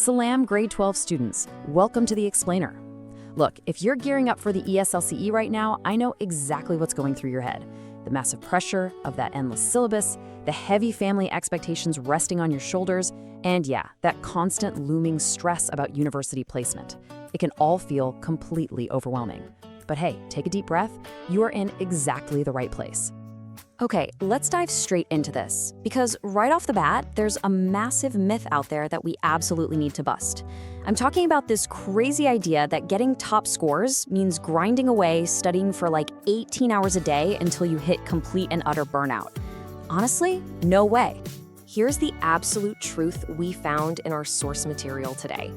Salam grade 12 students, welcome to the Explainer. Look, if you're gearing up for the ESSLCE right now, I know exactly what's going through your head. The massive pressure of that endless syllabus, the heavy family expectations resting on your shoulders, and yeah, that constant looming stress about university placement. It can all feel completely overwhelming. But hey, take a deep breath. You are in exactly the right place. Okay, let's dive straight into this, because right off the bat, there's a massive myth out there that we absolutely need to bust. I'm talking about this crazy idea that getting top scores means grinding away, studying for like 18 hours a day until you hit complete and utter burnout. Honestly, no way. Here's the absolute truth we found in our source material today.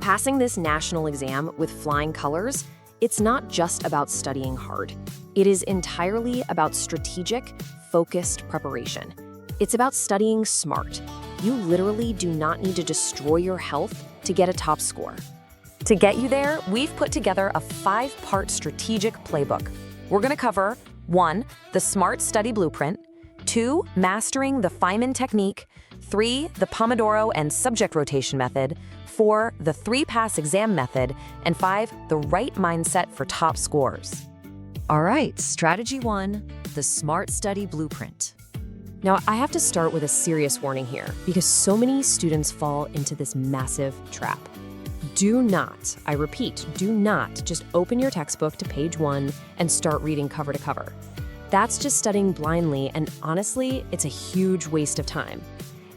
Passing this national exam with flying colors, it's not just about studying hard. It is entirely about strategic, focused preparation. It's about studying smart. You literally do not need to destroy your health to get a top score. To get you there, we've put together a 5-part strategic playbook. We're going to cover 1. The SMART study blueprint, 2. Mastering the Feynman Technique, 3. The Pomodoro and subject rotation method, 4. The 3-pass exam method, and 5. The right mindset for top scores. All right, strategy 1, the SMART study blueprint. Now, I have to start with a serious warning here because so many students fall into this massive trap. Do not, I repeat, do not just open your textbook to page 1 and start reading cover to cover. That's just studying blindly, and honestly, it's a huge waste of time.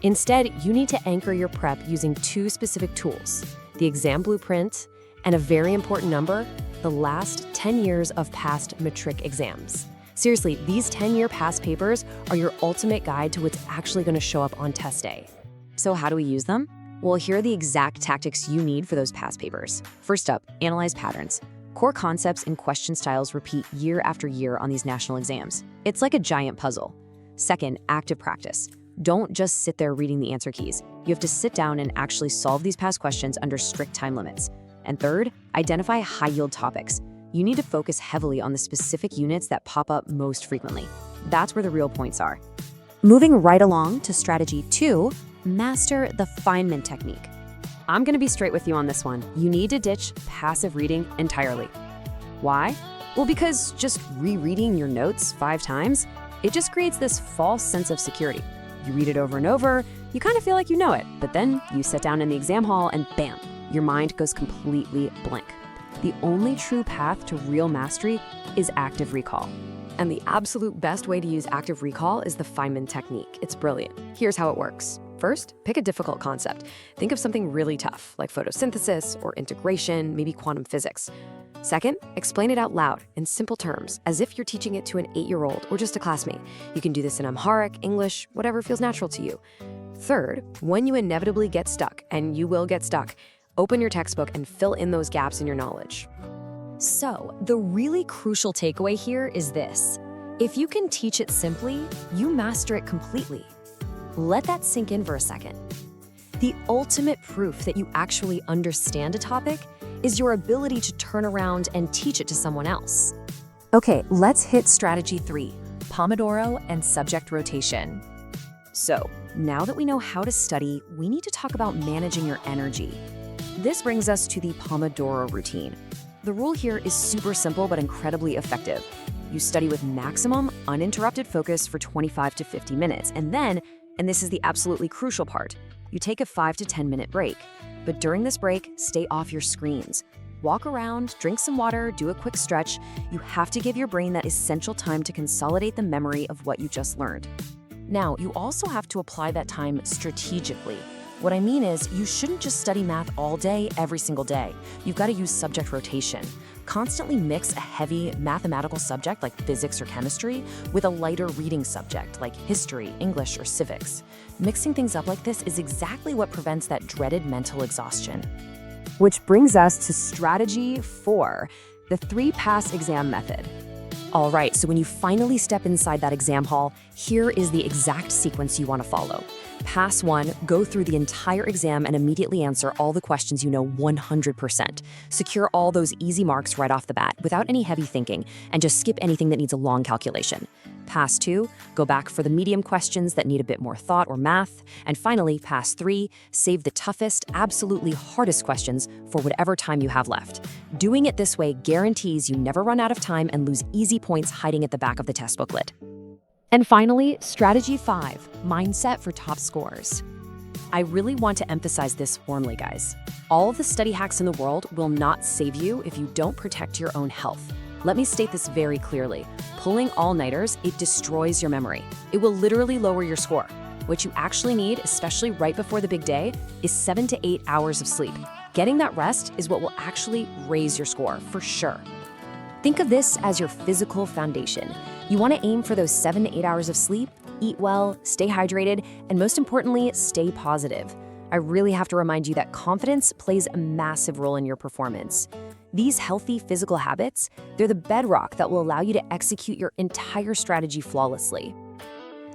Instead, you need to anchor your prep using 2 specific tools, the exam blueprint and a very important number, the last 10 years of past Matric exams. Seriously, these 10-year past papers are your ultimate guide to what's actually going to show up on test day. So how do we use them? Well, here are the exact tactics you need for those past papers. First up, analyze patterns. Core concepts and question styles repeat year after year on these national exams. It's like a giant puzzle. Second, active practice. Don't just sit there reading the answer keys. You have to sit down and actually solve these past questions under strict time limits. And third, identify high-yield topics. You need to focus heavily on the specific units that pop up most frequently. That's where the real points are. Moving right along to strategy 2, master the Feynman Technique. I'm going to be straight with you on this one. You need to ditch passive reading entirely. Why? Well, because just rereading your notes 5 times, it just creates this false sense of security. You read it over and over, you kind of feel like you know it, but then you sit down in the exam hall and bam, your mind goes completely blank. The only true path to real mastery is active recall. And the absolute best way to use active recall is the Feynman Technique. It's brilliant. Here's how it works. First, pick a difficult concept. Think of something really tough, like photosynthesis or integration, maybe quantum physics. Second, explain it out loud in simple terms, as if you're teaching it to an 8-year-old or just a classmate. You can do this in Amharic, English, whatever feels natural to you. Third, when you inevitably get stuck, and you will get stuck, open your textbook and fill in those gaps in your knowledge. So, the really crucial takeaway here is this. If you can teach it simply, you master it completely. Let that sink in for a second. The ultimate proof that you actually understand a topic is your ability to turn around and teach it to someone else. Okay, let's hit strategy 3, Pomodoro and subject rotation. So, now that we know how to study, we need to talk about managing your energy. This brings us to the Pomodoro routine. The rule here is super simple but incredibly effective. You study with maximum uninterrupted focus for 25 to 50 minutes, and then, and this is the absolutely crucial part, you take a 5 to 10 minute break. But during this break, stay off your screens. Walk around, drink some water, do a quick stretch. You have to give your brain that essential time to consolidate the memory of what you just learned. Now, you also have to apply that time strategically. What I mean is, you shouldn't just study math all day, every single day. You've got to use subject rotation. Constantly mix a heavy mathematical subject like physics or chemistry with a lighter reading subject like history, English, or civics. Mixing things up like this is exactly what prevents that dreaded mental exhaustion. Which brings us to strategy 4, the 3-pass exam method. All right, so when you finally step inside that exam hall, here is the exact sequence you want to follow. Pass 1, go through the entire exam and immediately answer all the questions you know 100%. Secure all those easy marks right off the bat without any heavy thinking, and just skip anything that needs a long calculation. Pass 2, go back for the medium questions that need a bit more thought or math. And finally, Pass 3, save the toughest, absolutely hardest questions for whatever time you have left. Doing it this way guarantees you never run out of time and lose easy points hiding at the back of the test booklet. And finally, strategy 5, mindset for top scores. I really want to emphasize this warmly, guys. All of the study hacks in the world will not save you if you don't protect your own health. Let me state this very clearly. Pulling all-nighters, it destroys your memory. It will literally lower your score. What you actually need, especially right before the big day, is 7 to 8 hours of sleep. Getting that rest is what will actually raise your score, for sure. Think of this as your physical foundation. You want to aim for those 7 to 8 hours of sleep, eat well, stay hydrated, and most importantly, stay positive. I really have to remind you that confidence plays a massive role in your performance. These healthy physical habits, they're the bedrock that will allow you to execute your entire strategy flawlessly.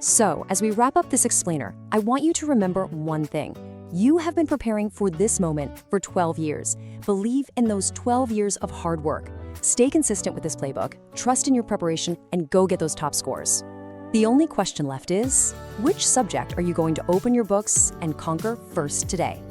So, as we wrap up this explainer, I want you to remember one thing. You have been preparing for this moment for 12 years. Believe in those 12 years of hard work. Stay consistent with this playbook, trust in your preparation, and go get those top scores. The only question left is, which subject are you going to open your books and conquer first today?